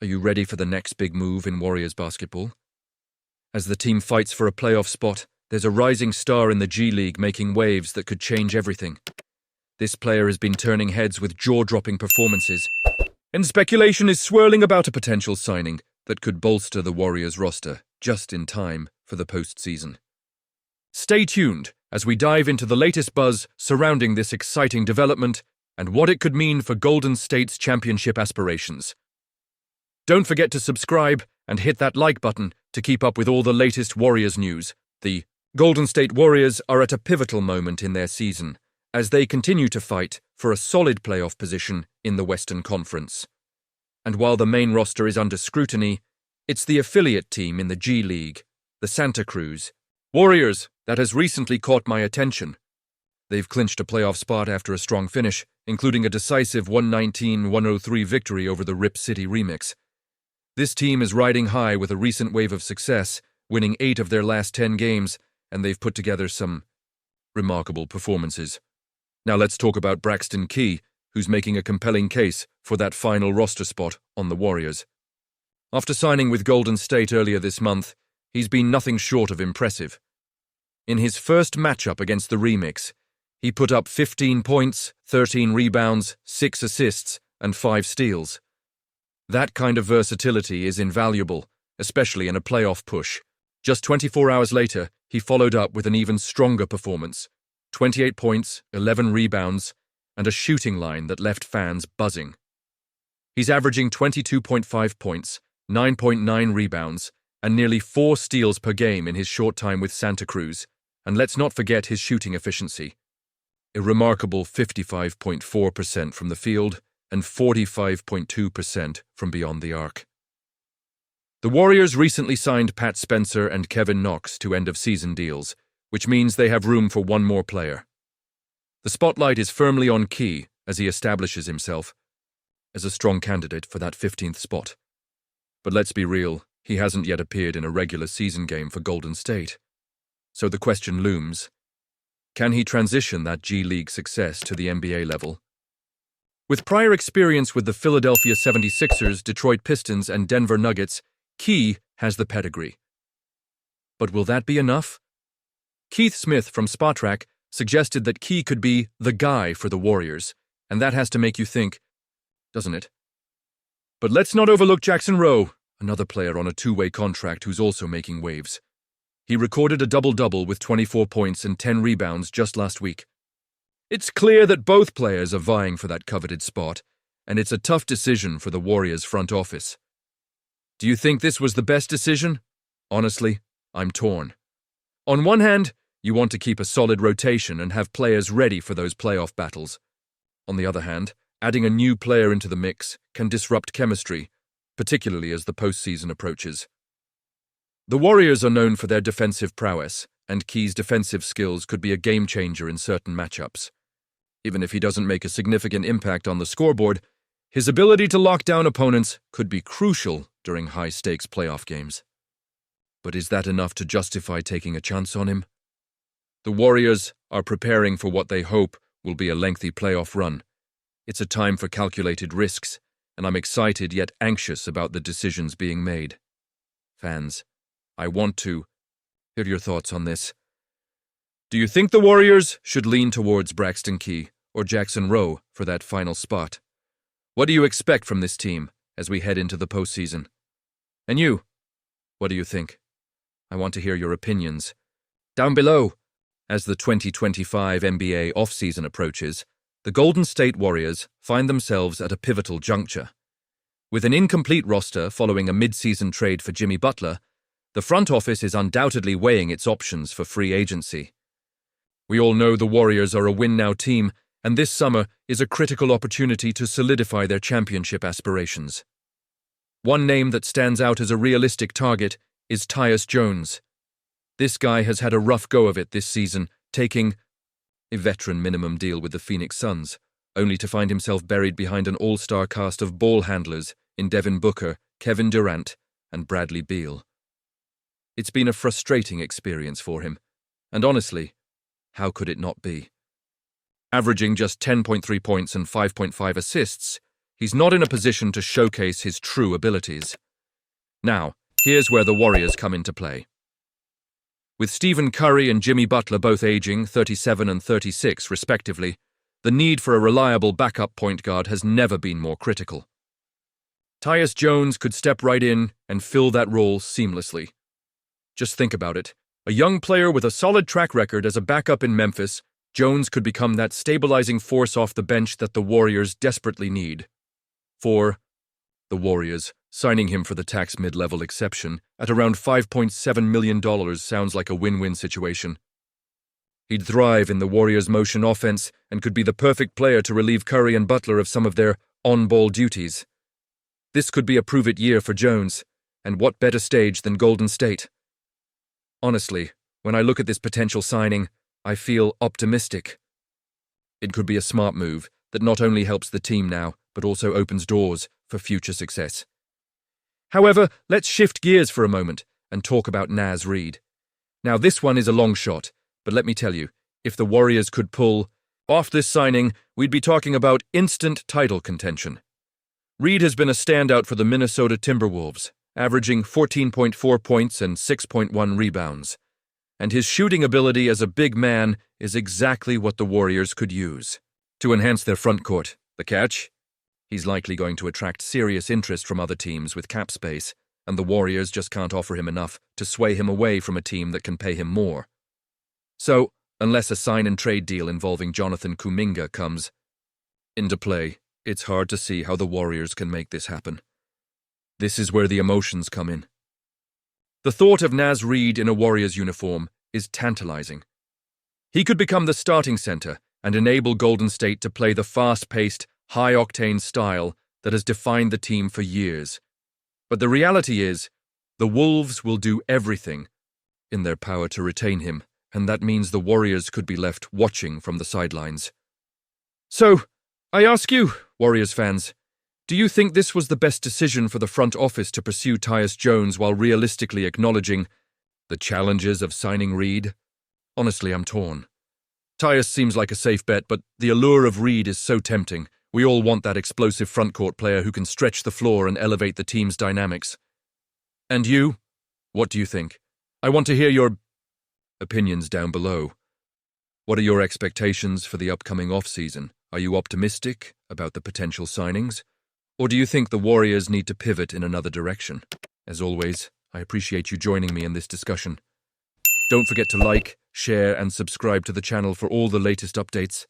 Are you ready for the next big move in Warriors basketball? As the team fights for a playoff spot, there's a rising star in the G League making waves that could change everything. This player has been turning heads with jaw-dropping performances, and speculation is swirling about a potential signing that could bolster the Warriors roster just in time for the postseason. Stay tuned as we dive into the latest buzz surrounding this exciting development and what it could mean for Golden State's championship aspirations. Don't forget to subscribe and hit that like button to keep up with all the latest Warriors news. The Golden State Warriors are at a pivotal moment in their season as they continue to fight for a solid playoff position in the Western Conference. And while the main roster is under scrutiny, it's the affiliate team in the G League, the Santa Cruz Warriors, that has recently caught my attention. They've clinched a playoff spot after a strong finish, including a decisive 119-103 victory over the Rip City Remix. This team is riding high with a recent wave of success, winning 8 of their last 10 games, and they've put together some remarkable performances. Now let's talk about Braxton Key, who's making a compelling case for that final roster spot on the Warriors. After signing with Golden State earlier this month, he's been nothing short of impressive. In his first matchup against the Remix, he put up 15 points, 13 rebounds, 6 assists, and 5 steals. That kind of versatility is invaluable, especially in a playoff push. Just 24 hours later, he followed up with an even stronger performance: 28 points, 11 rebounds, and a shooting line that left fans buzzing. He's averaging 22.5 points, 9.9 rebounds, and nearly 4 steals per game in his short time with Santa Cruz. And let's not forget his shooting efficiency: a remarkable 55.4% from the field and 45.2% from beyond the arc. The Warriors recently signed Pat Spencer and Kevin Knox to end-of-season deals, which means they have room for one more player. The spotlight is firmly on Key as he establishes himself as a strong candidate for that 15th spot. But let's be real, he hasn't yet appeared in a regular season game for Golden State. So the question looms: can he transition that G League success to the NBA level? With prior experience with the Philadelphia 76ers, Detroit Pistons, and Denver Nuggets, Key has the pedigree. But will that be enough? Keith Smith from Spotrac suggested that Key could be the guy for the Warriors, and that has to make you think, doesn't it? But let's not overlook Jackson Rowe, another player on a 2-way contract who's also making waves. He recorded a double-double with 24 points and 10 rebounds just last week. It's clear that both players are vying for that coveted spot, and it's a tough decision for the Warriors front office. Do you think this was the best decision? Honestly, I'm torn. On one hand, you want to keep a solid rotation and have players ready for those playoff battles. On the other hand, adding a new player into the mix can disrupt chemistry, particularly as the postseason approaches. The Warriors are known for their defensive prowess, and Key's defensive skills could be a game-changer in certain matchups. Even if he doesn't make a significant impact on the scoreboard, his ability to lock down opponents could be crucial during high-stakes playoff games. But is that enough to justify taking a chance on him? The Warriors are preparing for what they hope will be a lengthy playoff run. It's a time for calculated risks, and I'm excited yet anxious about the decisions being made. Fans, I want to hear your thoughts on this. Do you think the Warriors should lean towards Braxton Key or Jackson Rowe for that final spot? What do you expect from this team as we head into the postseason? And you, what do you think? I want to hear your opinions down below. As the 2025 NBA offseason approaches, the Golden State Warriors find themselves at a pivotal juncture. With an incomplete roster following a mid-season trade for Jimmy Butler, the front office is undoubtedly weighing its options for free agency. We all know the Warriors are a win-now team, and this summer is a critical opportunity to solidify their championship aspirations. One name that stands out as a realistic target is Tyus Jones. This guy has had a rough go of it this season, taking a veteran minimum deal with the Phoenix Suns, only to find himself buried behind an all-star cast of ball handlers in Devin Booker, Kevin Durant, and Bradley Beal. It's been a frustrating experience for him, and honestly, how could it not be? Averaging just 10.3 points and 5.5 assists, He's not in a position to showcase his true abilities. Now, here's where the Warriors come into play. With Stephen Curry and Jimmy Butler both aging, 37 and 36 respectively, the need for a reliable backup point guard has never been more critical. Tyus Jones could step right in and fill that role seamlessly. Just think about it. A young player with a solid track record as a backup in Memphis, Jones could become that stabilizing force off the bench that the Warriors desperately need. For the Warriors, signing him for the tax mid-level exception at around $5.7 million sounds like a win-win situation. He'd thrive in the Warriors' motion offense and could be the perfect player to relieve Curry and Butler of some of their on-ball duties. This could be a prove-it year for Jones, and what better stage than Golden State? Honestly, when I look at this potential signing, I feel optimistic. It could be a smart move that not only helps the team now, but also opens doors for future success. However, let's shift gears for a moment and talk about Naz Reid. Now, this one is a long shot, but let me tell you, if the Warriors could pull off this signing, we'd be talking about instant title contention. Reid has been a standout for the Minnesota Timberwolves, averaging 14.4 points and 6.1 rebounds. And his shooting ability as a big man is exactly what the Warriors could use to enhance their front court. The catch? He's likely going to attract serious interest from other teams with cap space, and the Warriors just can't offer him enough to sway him away from a team that can pay him more. So, unless a sign-and-trade deal involving Jonathan Kuminga comes into play, it's hard to see how the Warriors can make this happen. This is where the emotions come in. The thought of Naz Reid in a Warriors uniform is tantalizing. He could become the starting center and enable Golden State to play the fast-paced, high-octane style that has defined the team for years. But the reality is, the Wolves will do everything in their power to retain him, and that means the Warriors could be left watching from the sidelines. So, I ask you, Warriors fans, do you think this was the best decision for the front office to pursue Tyus Jones while realistically acknowledging the challenges of signing Reid? Honestly, I'm torn. Tyus seems like a safe bet, but the allure of Reid is so tempting. We all want that explosive frontcourt player who can stretch the floor and elevate the team's dynamics. And you? What do you think? I want to hear your opinions down below. What are your expectations for the upcoming off-season? Are you optimistic about the potential signings? Or do you think the Warriors need to pivot in another direction? As always, I appreciate you joining me in this discussion. Don't forget to like, share, and subscribe to the channel for all the latest updates.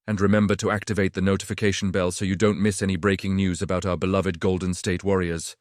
And remember to activate the notification bell so you don't miss any breaking news about our beloved Golden State Warriors.